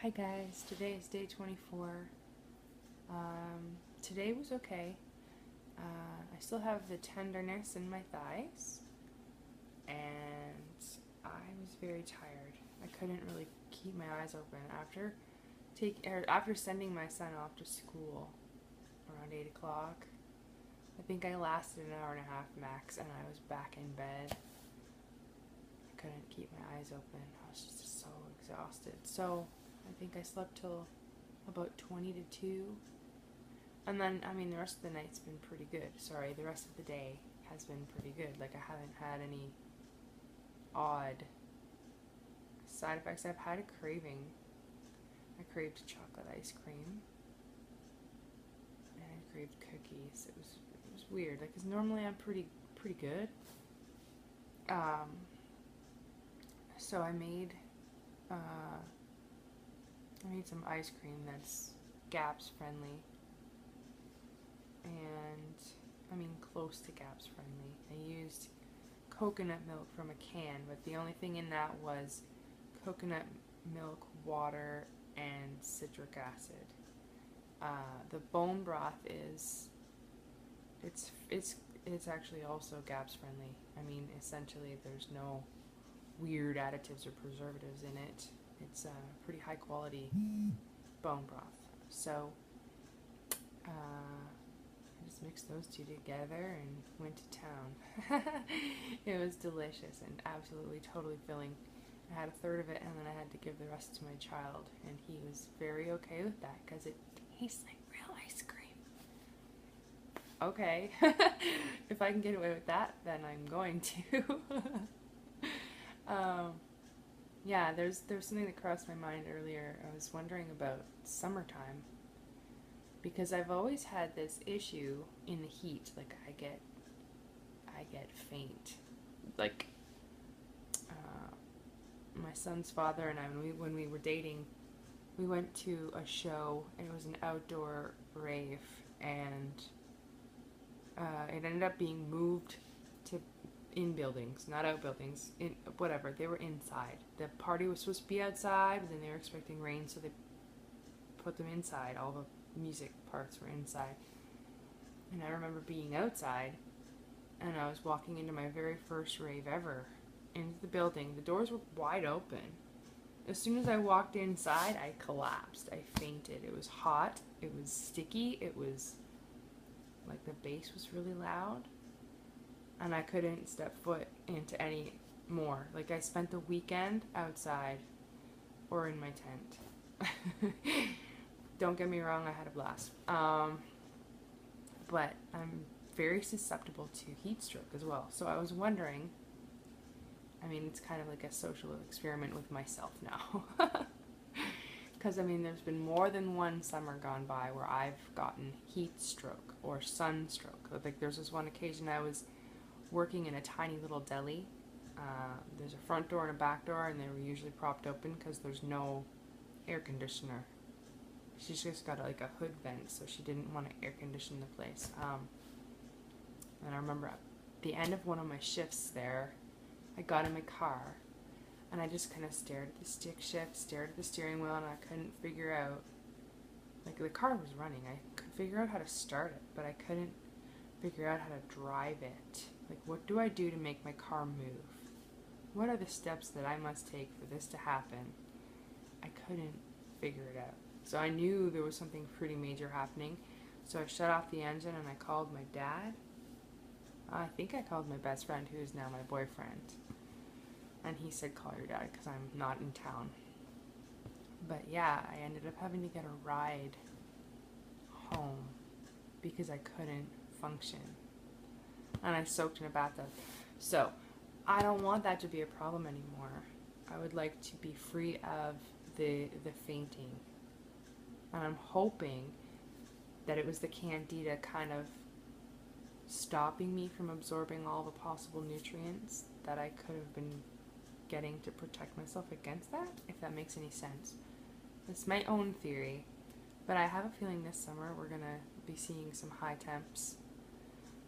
Hi guys, today is day 24. Today was okay. I still have the tenderness in my thighs, and I was very tired. I couldn't really keep my eyes open after sending my son off to school around 8 o'clock. I think I lasted an hour and a half max, and I was back in bed. I couldn't keep my eyes open. I was just so exhausted. So I think I slept till about 20 to 2. And then, the rest of the night's been pretty good. Sorry, the rest of the day has been pretty good. Like, I haven't had any odd side effects. I've had a craving. I craved chocolate ice cream. And I craved cookies. It was weird. Like, 'cause normally I'm pretty good. Um, so I made some ice cream that's GAPS friendly. And close to GAPS friendly. I used coconut milk from a can, but the only thing in that was coconut milk, water, and citric acid. The bone broth it's actually also GAPS friendly. Essentially, there's no weird additives or preservatives in it. It's a pretty high quality bone broth. So I just mixed those two together and went to town. It was delicious and absolutely totally filling. I had a third of it and then I had to give the rest to my child, and he was very okay with that because it tastes like real ice cream. Okay, if I can get away with that, then I'm going to. um, yeah, there's something that crossed my mind earlier. I was wondering about summertime because I've always had this issue in the heat. Like I get faint. Like my son's father and I, when we were dating, we went to a show. It was an outdoor rave, and it ended up being moved to in buildings, not out buildings. In whatever, they were inside. The party was supposed to be outside, but then they were expecting rain, so they put them inside. All the music parts were inside. And I remember being outside, and I was walking into my very first rave ever, into the building. The doors were wide open. As soon as I walked inside, I collapsed. I fainted. It was hot. It was sticky. It was like the bass was really loud. And I couldn't step foot into any more. Like, I spent the weekend outside or in my tent. Don't get me wrong, I had a blast. But I'm very susceptible to heat stroke as well. So I was wondering, it's kind of like a social experiment with myself now. Because, there's been more than one summer gone by where I've gotten heat stroke or sunstroke. Like, there's this one occasion I was working in a tiny little deli. There's a front door and a back door, and they were usually propped open because there's no air conditioner. She's just got like a hood vent, so she didn't want to air condition the place. And I remember at the end of one of my shifts there, I got in my car, and I just kind of stared at the stick shift, stared at the steering wheel, and I couldn't figure out, like, the car was running. I could figure out how to start it, but I couldn't figure out how to drive it. Like, what do I do to make my car move? What are the steps that I must take for this to happen? I couldn't figure it out. So I knew there was something pretty major happening. So I shut off the engine and I called my dad. I think I called my best friend, who is now my boyfriend. And he said, call your dad because I'm not in town. But yeah, I ended up having to get a ride home because I couldn't function. And I soaked in a bathtub. So I don't want that to be a problem anymore. I would like to be free of the fainting. And I'm hoping that it was the Candida kind of stopping me from absorbing all the possible nutrients that I could have been getting to protect myself against that, if that makes any sense. It's my own theory, but I have a feeling this summer we're going to be seeing some high temps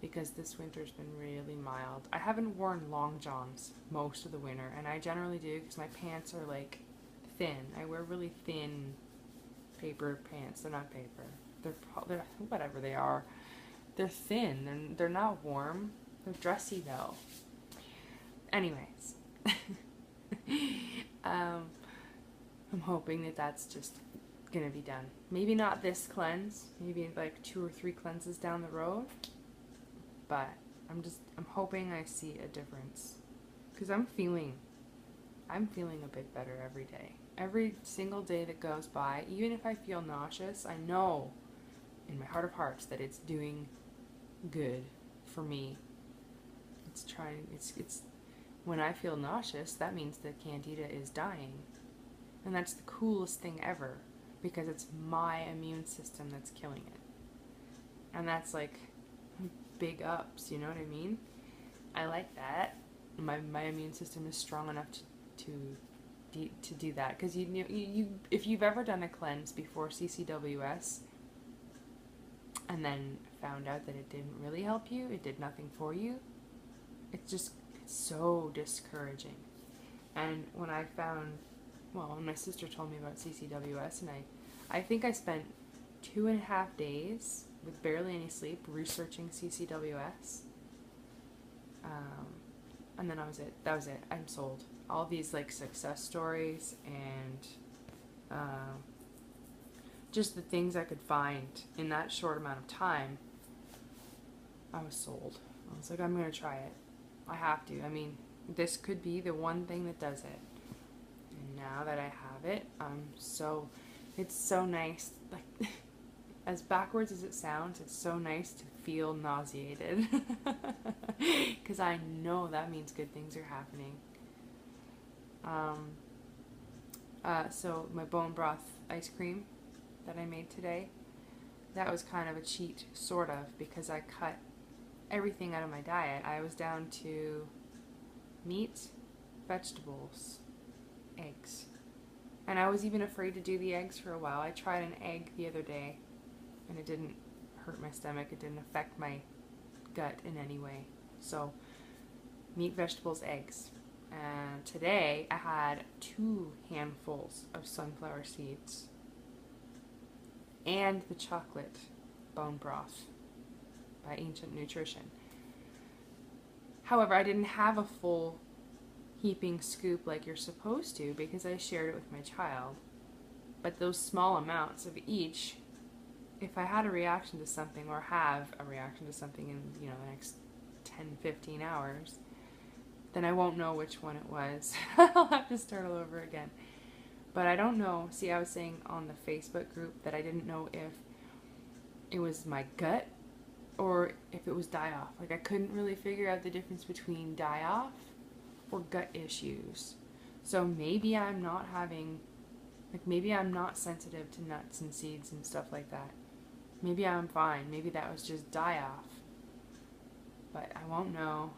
because this winter's been really mild. I haven't worn long johns most of the winter, and I generally do because my pants are like thin. I wear really thin paper pants. They're not paper. They're whatever they are. They're thin. They're not warm. They're dressy though. Anyways, I'm hoping that that's just gonna be done. Maybe not this cleanse. Maybe like 2 or 3 cleanses down the road. But I'm hoping I see a difference, because I'm feeling a bit better every day. Every single day that goes by, even if I feel nauseous, I know in my heart of hearts that it's doing good for me. It's when I feel nauseous, that means that Candida is dying. And that's the coolest thing ever, because it's my immune system that's killing it. And that's like big ups, you know what I mean? I like that. My immune system is strong enough to do that, because you if you've ever done a cleanse before CCWS and then found out that it didn't really help you, it did nothing for you, it's so discouraging. And when when my sister told me about CCWS, and I think I spent 2.5 days with barely any sleep researching CCWS, and then that was it. I'm sold. All these like success stories and just the things I could find in that short amount of time, I was sold. I was like, I'm gonna try it. I have to. I mean, this could be the one thing that does it. And now that I have it, it's so nice. Like, as backwards as it sounds, it's so nice to feel nauseated. Because I know that means good things are happening. So my bone broth ice cream that I made today, that was kind of a cheat, sort of, because I cut everything out of my diet. I was down to meat, vegetables, eggs. And I was even afraid to do the eggs for a while. I tried an egg the other day, and it didn't hurt my stomach. It didn't affect my gut in any way. So, meat, vegetables, eggs. And today I had 2 handfuls of sunflower seeds and the chocolate bone broth by Ancient Nutrition. However, I didn't have a full heaping scoop like you're supposed to, because I shared it with my child. But those small amounts of each, if I had a reaction to something, or have a reaction to something in the next 10-15 hours, then I won't know which one it was. I'll have to start all over again. But I don't know. See, I was saying on the Facebook group that I didn't know if it was my gut or if it was die-off. Like, I couldn't really figure out the difference between die-off or gut issues. So maybe I'm not maybe I'm not sensitive to nuts and seeds and stuff like that. Maybe I'm fine. Maybe that was just die-off. But I won't know.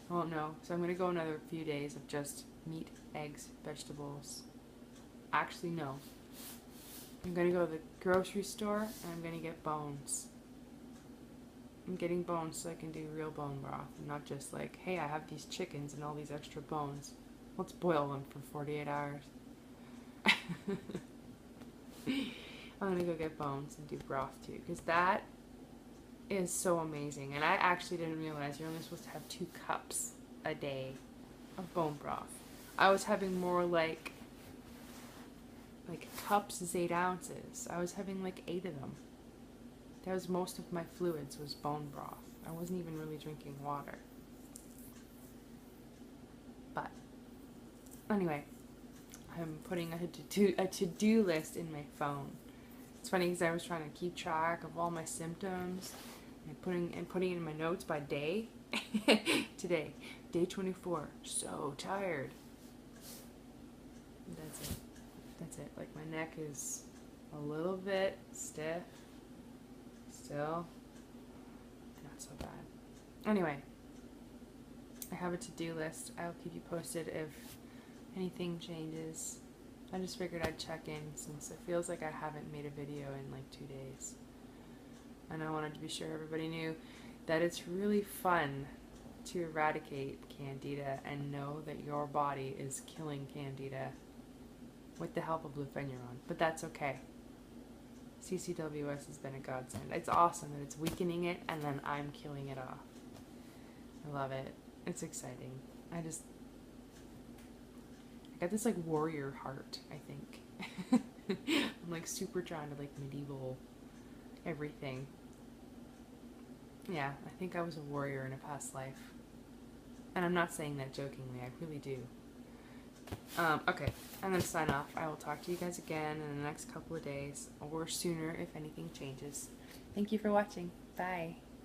I won't know. So I'm going to go another few days of just meat, eggs, vegetables. Actually, no. I'm going to go to the grocery store and I'm going to get bones. I'm getting bones so I can do real bone broth, and not just like, hey, I have these chickens and all these extra bones. Let's boil them for 48 hours. I'm going to go get bones and do broth too, because that is so amazing. And I actually didn't realize you're only supposed to have 2 cups a day of bone broth. I was having more like cups is 8 ounces. I was having like 8 of them. That was most of my fluids, was bone broth. I wasn't even really drinking water. But anyway, I'm putting a to-do list in my phone. It's funny because I was trying to keep track of all my symptoms and putting it in my notes by day. Today, day 24. So tired. That's it. Like, my neck is a little bit stiff. Still not so bad. Anyway, I have a to-do list. I'll keep you posted if anything changes. I just figured I'd check in since it feels like I haven't made a video in like 2 days. And I wanted to be sure everybody knew that it's really fun to eradicate Candida and know that your body is killing Candida with the help of lufenuron, but that's okay. CCWS has been a godsend. It's awesome that it's weakening it and then I'm killing it off. I love it. It's exciting. I got this like warrior heart, I think. I'm like super trying to like medieval everything. Yeah, I think I was a warrior in a past life. And I'm not saying that jokingly, I really do. Okay, I'm going to sign off. I will talk to you guys again in the next couple of days, or sooner if anything changes. Thank you for watching. Bye.